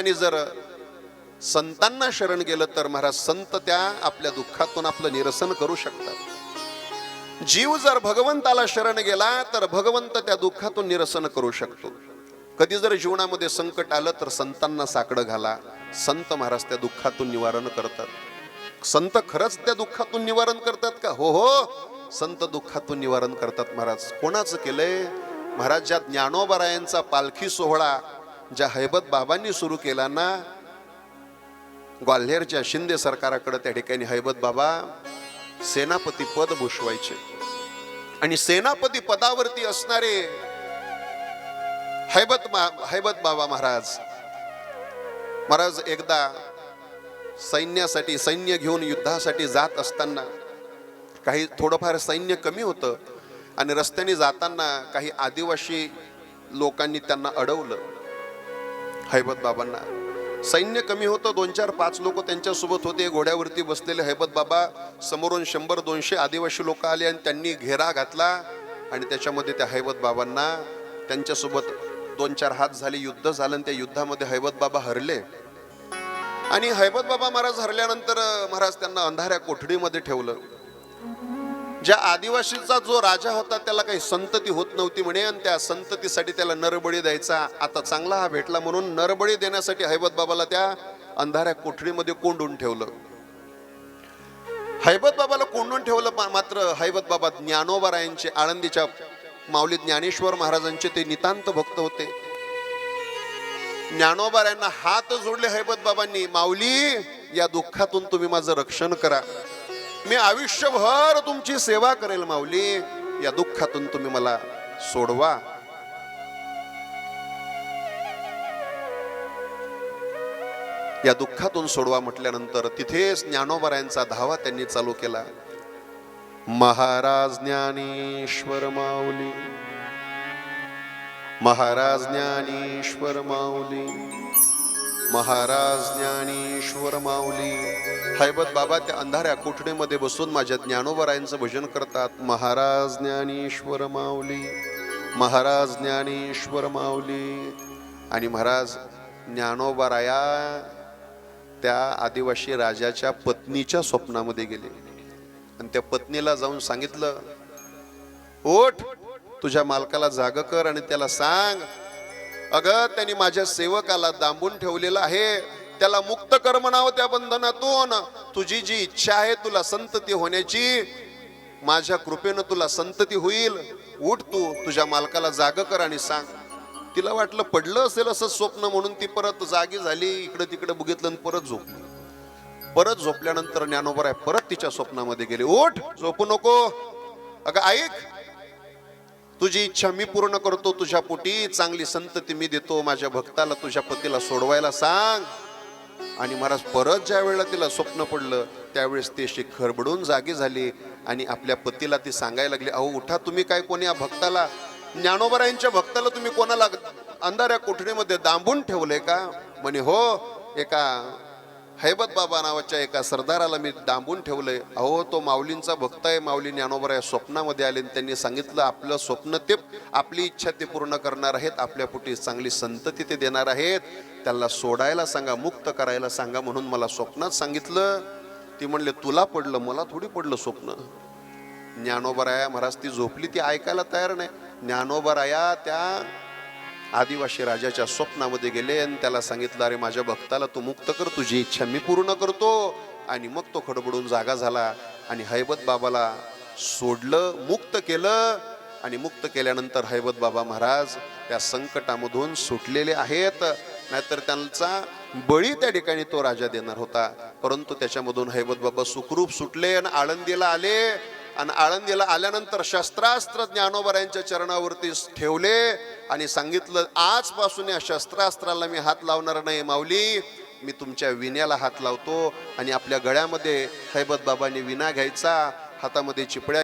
नशिबाने जर संतांना शरण गेलं तर महाराज संत त्या आपल्या दुःखातून आपलं निरसन करू शकतात। जीव जर भगवंताला शरण गेला तर भगवंत त्या दुःखातून निरसन करू शकतो। कधी जर जीवनामध्ये संकट आलं तर संतांना साकडं घाला, संत महाराज त्या दुःखातून निवारण करतात। संत खरंच त्या दुःखातून निवारण करतात का? हो हो, संत दुःखातून निवारण करतात महाराज। कोणाचं केलंय महाराज? ज्या ज्ञानोबरायांचा पालखी सोहळा ज्या हैबत बाबांनी सुरू केला ना, ग्वाल्हेरच्या शिंदे सरकाराकडे त्या ठिकाणी हैबत बाबा सेनापती पद भूषवायचे आणि सेनापती पदावरती असणारे हैबत बाबा महाराज एकदा सैन्य घेऊन युद्धासाठी जात असताना काही थोडंफार सैन्य कमी होतं आणि रस्त्याने जाताना काही आदिवासी लोकांनी त्यांना अडवलं। हैबत बाबांना सैन्य कमी होतं, 2-4-5 लोक त्यांच्यासोबत होते, घोड्यावरती बसलेले। हैबत बाबा समोरून 100-200 आदिवासी लोक आले आणि त्यांनी घेरा घातला आणि त्याच्यामध्ये त्या हैबत बाबांना त्यांच्यासोबत 2-4 हात झाले, युद्ध झालं आणि त्या युद्धामध्ये हैबत बाबा हरले। आणि हैबत बाबा महाराज हरल्यानंतर महाराज त्यांना अंधाऱ्या कोठडीमध्ये ठेवलं। ज्या आदिवासीचा जो राजा होता त्याला काही संतती होत नव्हती म्हणे आणि त्या संततीसाठी त्याला नरबळी द्यायचा। आता चांगला हा भेटला म्हणून नरबळी देण्यासाठी हैबत बाबाला त्या अंधाऱ्या कोठडीमध्ये कोंडून ठेवलं। हैबत बाबाला कोंडून ठेवलं, मात्र हैबत बाबा ज्ञानोबरायांचे, आळंदीच्या माऊली ज्ञानेश्वर महाराजांचे ते नितांत भक्त होते। ज्ञानोबरायांना हात जोडले हैबत बाबांनी, माऊली या दुःखातून तुम्ही माझं रक्षण करा, मी आयुष्यभर तुमची सेवा करेल माऊली, या दुःखातून तुम्ही मला सोडवा। या दुःखातून सोडवा म्हटल्यानंतर तिथेच ज्ञानोबरायांचा धावा त्यांनी चालू केला। महाराज ज्ञानेश्वर माऊली, महाराज ज्ञानेश्वर माऊली, महाराज ज्ञानेश्वर माऊली। हैबत बाबा त्या अंधाऱ्या कोठडीमध्ये बसून माझ्या ज्ञानोबरायांचं भजन करतात। महाराज ज्ञानेश्वर माऊली, महाराज ज्ञानेश्वर माऊली। आणि महाराज ज्ञानोबराया त्या आदिवासी राजाच्या पत्नीच्या स्वप्नामध्ये गेले आणि त्या पत्नीला जाऊन सांगितलं, ओठ तुझ्या मालकाला जाग कर आणि त्याला सांग, अगं त्यांनी माझ्या सेवकाला दांबून ठेवलेलं आहे, त्याला मुक्त कर म्हणावं त्या बंधनातून। तुझी जी इच्छा आहे तुला संतती होण्याची, माझ्या कृपेनं तुला संतती होईल, उठ तू तुझ्या मालकाला जाग कर आणि सांग। तिला वाटलं पडलं असेल असं स्वप्न म्हणून ती परत जागी झाली, इकडे तिकडे बघितलं आणि परत झोपली। परत झोपल्यानंतर ज्ञानोबराय परत तिच्या स्वप्नामध्ये गेले, उठ झोपू नको, अगं ऐक तुझी इच्छा मी पूर्ण करतो, तुझ्या पोटी चांगली संतती मी देतो, माझ्या भक्ताला तुझ्या पतीला सोडवायला सांग। आणि महाराज परत ज्या वेळेला तिला स्वप्न पडलं त्यावेळेस ती अशी खरबडून जागी झाली आणि आपल्या पतीला ती सांगायला लागली, अहो उठा, तुम्ही काय कोणी या भक्ताला, ज्ञानोबरायांच्या भक्ताला तुम्ही कोणाला अंधाऱ्या कोठडीमध्ये दांबून ठेवलंय का? म्हणे हो, एका हैबत बाबा नावाच्या एका सरदाराला मी दांबून ठेवलंय। अहो तो माऊलींचा भक्त आहे, माऊली ज्ञानोबरा या स्वप्नामध्ये आले, त्यांनी सांगितलं आपलं स्वप्न ते, आपली इच्छा ते पूर्ण करणार आहेत, आपल्या पोटी चांगली संतती ते देणार आहेत, त्याला सोडायला सांगा, मुक्त करायला सांगा म्हणून मला स्वप्नात सांगितलं। ती म्हणले तुला पडलं, मला थोडी पडलं स्वप्न। ज्ञानोबराया महाराज ती झोपली, ती ऐकायला तयार नाही। ज्ञानोबराया त्या आदिवासी राजाच्या स्वप्नामध्ये गेले आणि त्याला सांगितलं, अरे माझ्या भक्ताला तू मुक्त कर, तुझी इच्छा मी पूर्ण करतो। आणि मग तो खडबडून जागा झाला आणि हैबत बाबाला सोडलं, मुक्त केलं। आणि मुक्त केल्यानंतर हैबत बाबा महाराज त्या संकटामधून सुटलेले आहेत, नाहीतर त्यांचा बळी त्या ठिकाणी तो राजा देणार होता। परंतु त्याच्यामधून हैबत बाबा सुखरूप सुटले आणि आळंदीला आले। आणि आळंदीला आल्यानंतर शस्त्रास्त्र ज्ञानोबरायांच्या चरणावरती ठेवले आणि सांगितलं, आजपासून या शस्त्रास्त्राला मी हात लावणार नाही माऊली, मी तुमच्या विण्याला हात लावतो। आणि आपल्या गळ्यामध्ये हैबत बाबांनी विणा घ्यायचा, हातामध्ये चिपड्या